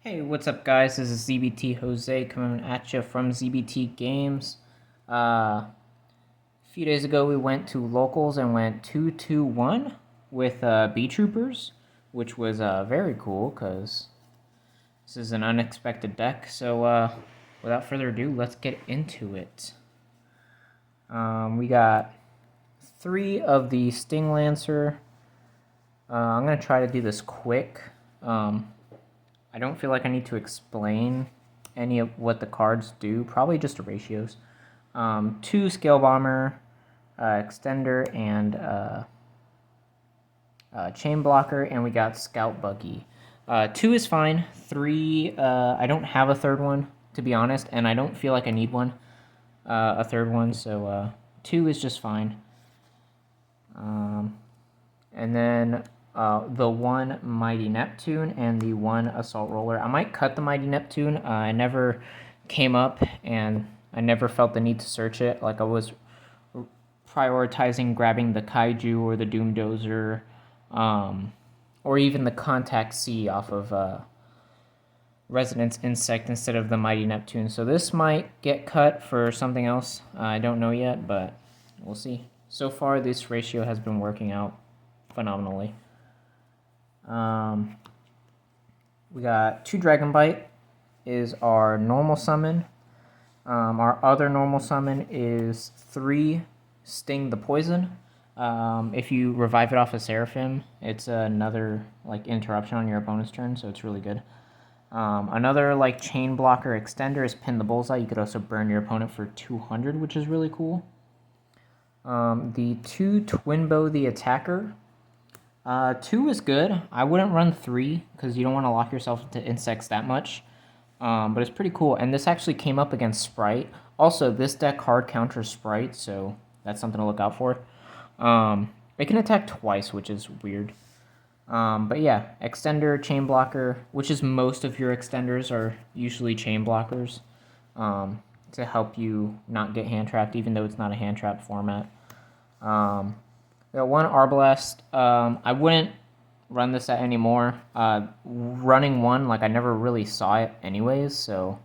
Hey, what's up, guys? This is ZBT Jose coming at you from ZBT Games. A few days ago, we went to locals and went 2-2-1 with BEETROOPers, which was very cool because this is an unexpected deck. So, without further ado, let's get into it. We got 3 of the Sting Lancer. I'm going to try to do this quick. I don't feel like I need to explain any of what the cards do. Probably just the ratios. 2 Scale Bomber, Extender, and Chain Blocker, and we got Scout Buggy. 2 is fine. 3, I don't have a third one, to be honest, and I don't feel like I need a third one, so 2 is just fine. And then the 1 Mighty Neptune and the 1 Assault Roller. I might cut the Mighty Neptune. I never came up and I never felt the need to search it. Like, I was prioritizing grabbing the Kaiju or the Doom Dozer, or even the Contact C off of Resonance Insect instead of the Mighty Neptune. So this might get cut for something else. I don't know yet, but we'll see. So far, this ratio has been working out phenomenally. We got 2 Dragon Bite is our normal summon. Our other normal summon is 3 Sting the Poison. If you revive it off of Seraphim, it's another interruption on your opponent's turn, so it's really good. Another Chain Blocker Extender is Pin the Bullseye. You could also burn your opponent for 200, which is really cool. The 2 Twin Bow the Attacker. 2 is good. I wouldn't run 3 because you don't want to lock yourself into insects that much. But it's pretty cool. And this actually came up against Spright. Also, this deck hard counters Spright, so that's something to look out for. It can attack twice, which is weird. But yeah, Extender, Chain Blocker, which is most of your extenders are usually Chain Blockers, to help you not get hand trapped, even though it's not a hand trap format. We got 1 Arbalest. I wouldn't run this set anymore. Running 1, I never really saw it anyways, so...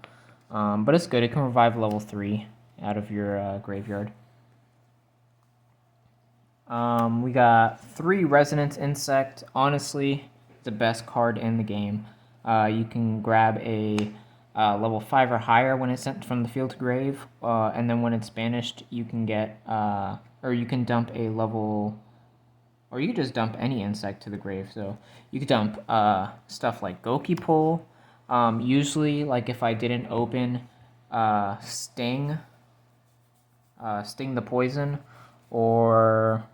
but it's good. It can revive level 3 out of your graveyard. We got 3 Resonance Insect. Honestly, the best card in the game. You can grab a level 5 or higher when it's sent from the field to grave, and then when it's banished, you can get... or you can dump a level, or you could just dump any insect to the grave. So you could dump stuff like Goki Pole. Usually, if I didn't open Sting the Poison, or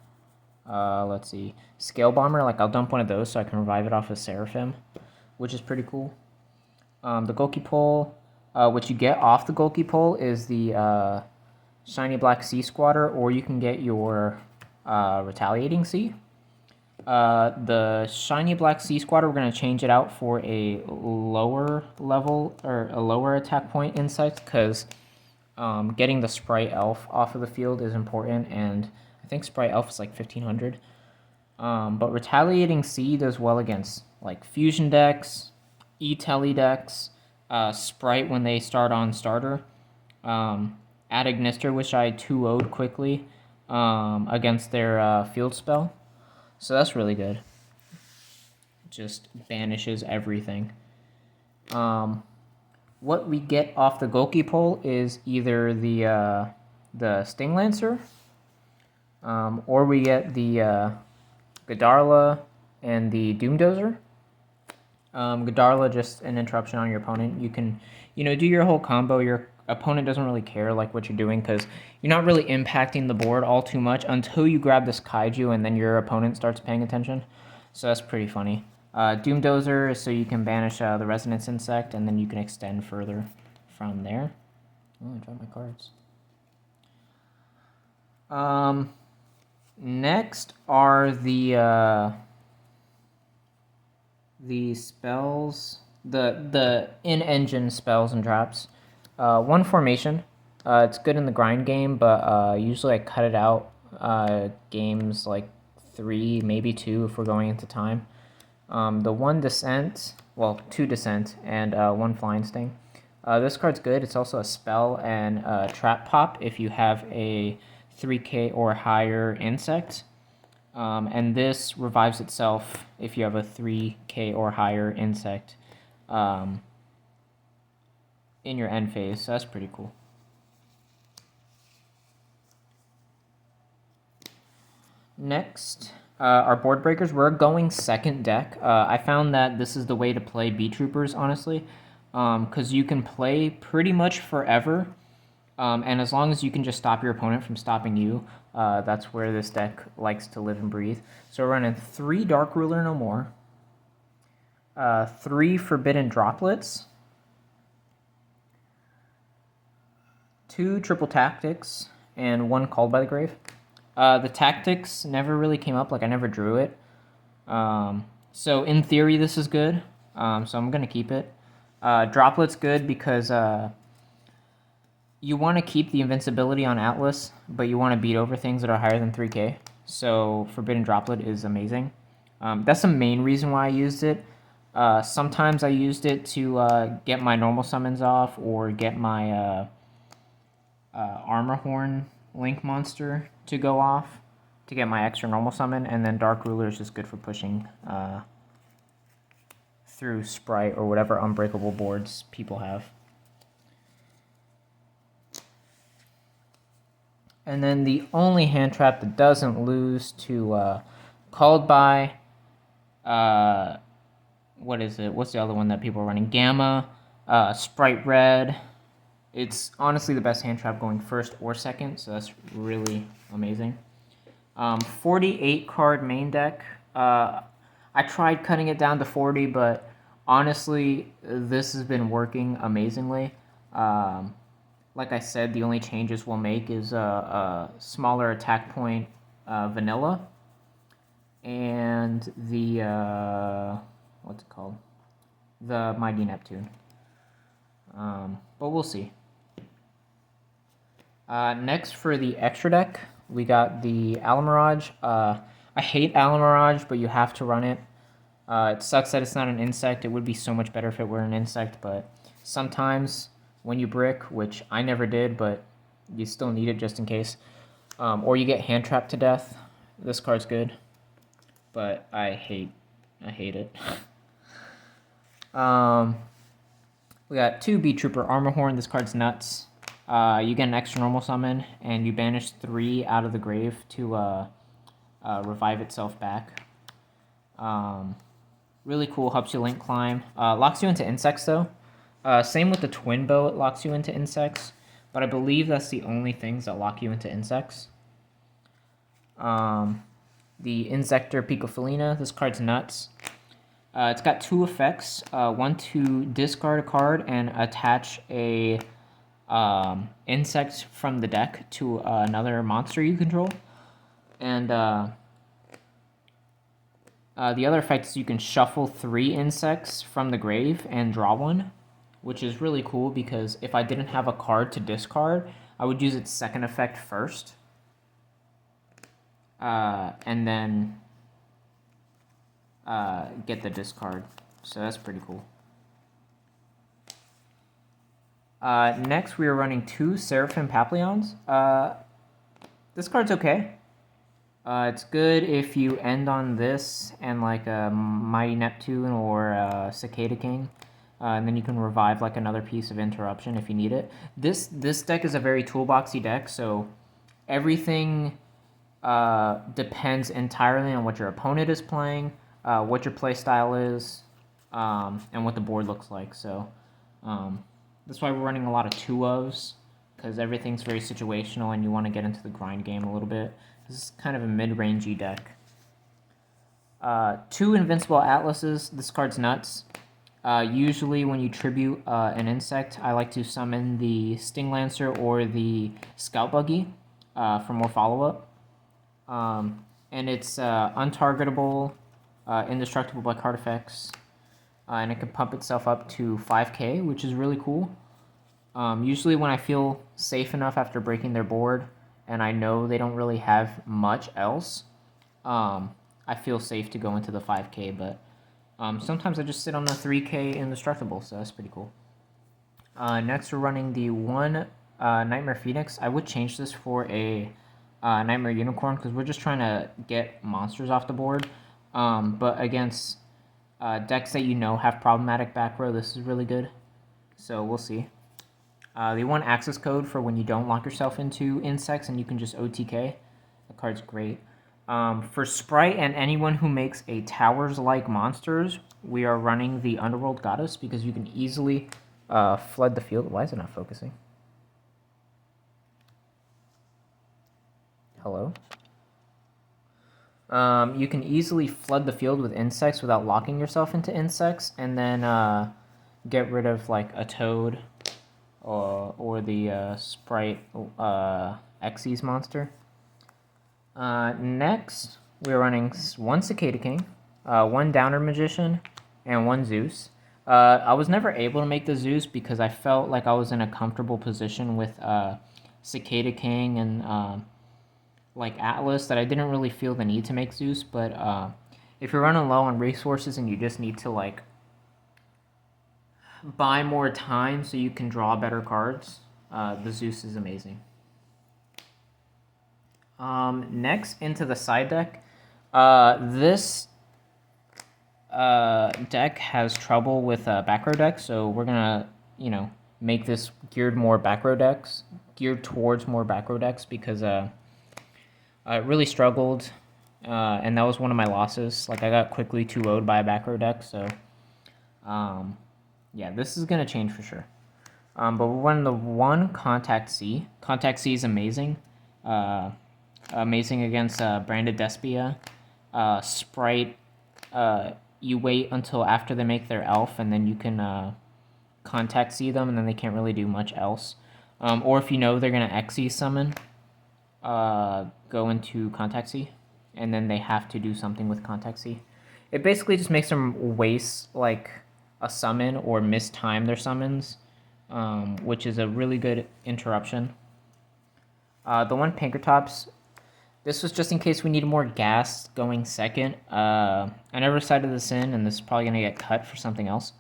let's see, Scale Bomber. I'll dump one of those so I can revive it off of Seraphim, which is pretty cool. The Goki Pole, what you get off the Goki Pole is the Shiny Black Sea Squatter, or you can get your Retaliating Sea. The Shiny Black Sea Squatter, we're going to change it out for a lower level, or a lower attack point insect, because getting the Spright Elf off of the field is important, and I think Spright Elf is 1500. But Retaliating Sea does well against Fusion decks, E-Telly decks, Spright when they start on starter, Add Ignister, which I 2-0'd quickly against their field spell. So that's really good. It just banishes everything. What we get off the Goki Pole is either the Sting Lancer, or we get the Godarla and the Doom Dozer. Godarla, just an interruption on your opponent. You can, do your whole combo. Your opponent doesn't really care what you're doing because you're not really impacting the board all too much until you grab this Kaiju and then your opponent starts paying attention. So that's pretty funny. Doom Dozer is so you can banish the Resonance Insect, and then you can extend further from there. Oh, I dropped my cards. Next are the spells, the in-engine spells and traps. 1 Formation. It's good in the grind game, but usually I cut it out games 3, maybe 2 if we're going into time. The 1 descent, well, 2 descent, and 1 flying sting. This card's good. It's also a spell and a trap pop if you have a 3k or higher insect. And this revives itself if you have a 3k or higher insect in your end phase. So that's pretty cool. Next, our board breakers. We're going second deck. I found that this is the way to play BEETROOPERs, honestly, because you can play pretty much forever, and as long as you can just stop your opponent from stopping you, that's where this deck likes to live and breathe. So we're running 3 Dark Ruler No More, 3 Forbidden Droplets, 2 Triple Tactics, and 1 Called by the Grave. The tactics never really came up, like I never drew it. So in theory this is good, so I'm going to keep it. Droplet's good because you want to keep the invincibility on Atlas, but you want to beat over things that are higher than 3k. So Forbidden Droplet is amazing. That's the main reason why I used it. Sometimes I used it to get my normal summons off or get my Armor Horn Link monster to go off to get my extra normal summon, and then Dark Ruler is just good for pushing through Spright or whatever unbreakable boards people have. And then the only hand trap that doesn't lose to Called by, what is it? What's the other one that people are running? Gamma, Spright Red. It's honestly the best hand trap going first or second, so that's really amazing. 48 card main deck. I tried cutting it down to 40, but honestly, this has been working amazingly. Like I said, the only changes we'll make is a smaller attack point vanilla, and the what's it called? The Mighty Neptune. But we'll see. Next for the extra deck, we got the Alamirage. I hate Alamirage, but you have to run it. It sucks that it's not an insect. It would be so much better if it were an insect, but sometimes when you brick, which I never did, but you still need it just in case, or you get hand trapped to death, this card's good, but I hate it. We got 2 BEETROOPER Armor Horn. This card's nuts. You get an extra normal summon, and you banish 3 out of the grave to revive itself back. Really cool, helps you link climb. Locks you into insects, though. Same with the twin bow, it locks you into insects, but I believe that's the only things that lock you into insects. The Insector Picofelina, this card's nuts. It's got 2 effects. One to discard a card and attach a insect from the deck to another monster you control. And the other effect is you can shuffle 3 insects from the grave and draw 1, which is really cool because if I didn't have a card to discard, I would use its second effect first. And then get the discard. So that's pretty cool. Next, we are running 2 Seraphim Papillons. This card's okay. It's good if you end on this and like a Mighty Neptune or a Cicada King. And then you can revive like another piece of interruption if you need it. This deck is a very toolboxy deck, so everything depends entirely on what your opponent is playing, what your play style is, and what the board looks like. So that's why we're running a lot of 2-ofs, because everything's very situational and you want to get into the grind game a little bit. This is kind of a mid-rangey deck. 2 Invincible Atlases. This card's nuts. Usually when you tribute an insect, I like to summon the Sting Lancer or the Scout Buggy for more follow-up. And it's untargetable, indestructible by card effects, and it can pump itself up to 5k, which is really cool. Usually when I feel safe enough after breaking their board, and I know they don't really have much else, I feel safe to go into the 5k, but Sometimes I just sit on a 3k indestructible, so that's pretty cool. Next, we're running the one Nightmare Phoenix. I would change this for a Nightmare Unicorn because we're just trying to get monsters off the board. But against decks that you know have problematic back row, this is really good. So we'll see. The one access code for when you don't lock yourself into insects and you can just OTK. The card's great. For Spright and anyone who makes a Towers-like monsters, we are running the Underworld Goddess because you can easily flood the field. Why is it not focusing? Hello? You can easily flood the field with insects without locking yourself into insects, and then get rid of like a toad or the Spright Xyz monster. Next, we're running one Cicada King, one Downer Magician, and one Zeus. I was never able to make the Zeus because I felt like I was in a comfortable position with Cicada King and like Atlas that I didn't really feel the need to make Zeus. But if you're running low on resources and you just need to like buy more time so you can draw better cards, the Zeus is amazing. Next, into the side deck. This deck has trouble with back row decks, so we're gonna, make this geared towards more back row decks because it really struggled, and that was one of my losses. Like I got quickly 2-0'd by a back row deck, so yeah, this is gonna change for sure. But we're running the one Contact C. Contact C is amazing. Amazing against branded despia. Spright, you wait until after they make their elf, and then you can Contact C them, and then they can't really do much else. Or if you know they're going to Xyz summon, go into Contact C, and then they have to do something with Contact C. It basically just makes them waste like a summon or mistime their summons, which is a really good interruption. The one Pinkertops, this was just in case we need more gas going second. I never cited this in, and this is probably going to get cut for something else.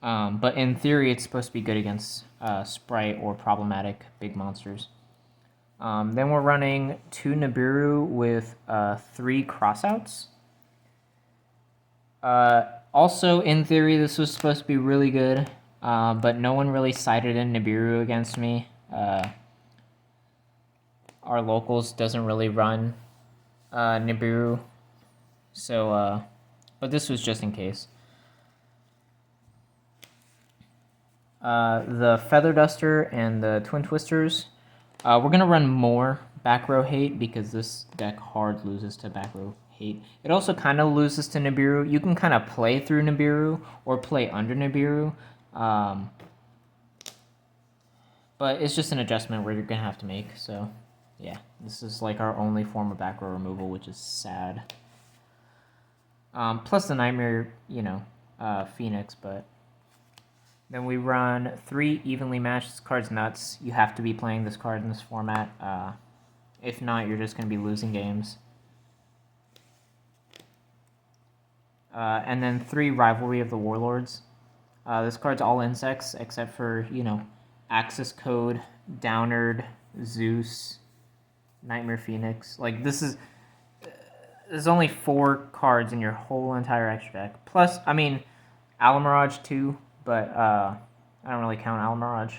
But in theory, it's supposed to be good against Spright or problematic big monsters. Then we're running 2 Nibiru with 3 crossouts. Also, in theory, this was supposed to be really good, but no one really cited in Nibiru against me. Our locals doesn't really run Nibiru, so but this was just in case. The Feather Duster and the Twin Twisters, we're gonna run more back row hate because this deck hard loses to back row hate. It also kind of loses to Nibiru. You can kind of play through Nibiru or play under Nibiru, but it's just an adjustment where you're gonna have to make. So yeah, this is like our only form of back row removal, which is sad. Plus the Nightmare, Phoenix, but then we run 3 evenly matched. This card's nuts. You have to be playing this card in this format. If not, you're just going to be losing games. And then 3 Rivalry of the Warlords. This card's all insects except for, Axis Code, Downard, Zeus, Nightmare Phoenix. Like, there's only 4 cards in your whole entire extra deck. Plus, Alamirage too, but I don't really count Alamirage.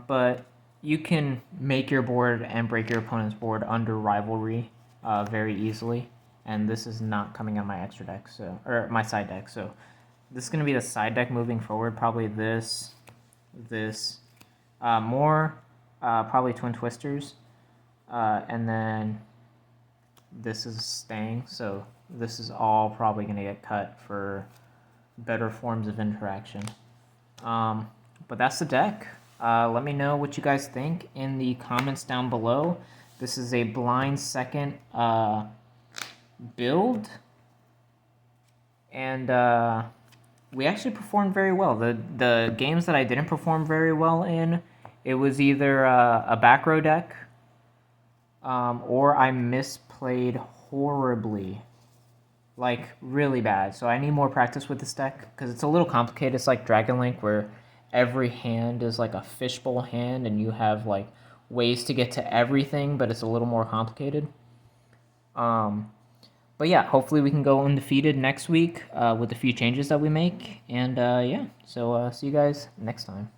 But you can make your board and break your opponent's board under Rivalry very easily, and this is not coming on my extra deck, or my side deck. So this is going to be the side deck moving forward. Probably this, more probably Twin Twisters, and then this is staying. So this is all probably going to get cut for better forms of interaction. But that's the deck. Let me know what you guys think in the comments down below. This is a blind second build, and we actually performed very well. The games that I didn't perform very well in, it was either a back row deck, or I misplayed horribly. like really bad. So I need more practice with this deck because it's a little complicated. It's like Dragon Link where every hand is like a fishbowl hand and you have like ways to get to everything, but it's a little more complicated. But yeah, hopefully we can go undefeated next week with a few changes that we make. And yeah, so see you guys next time.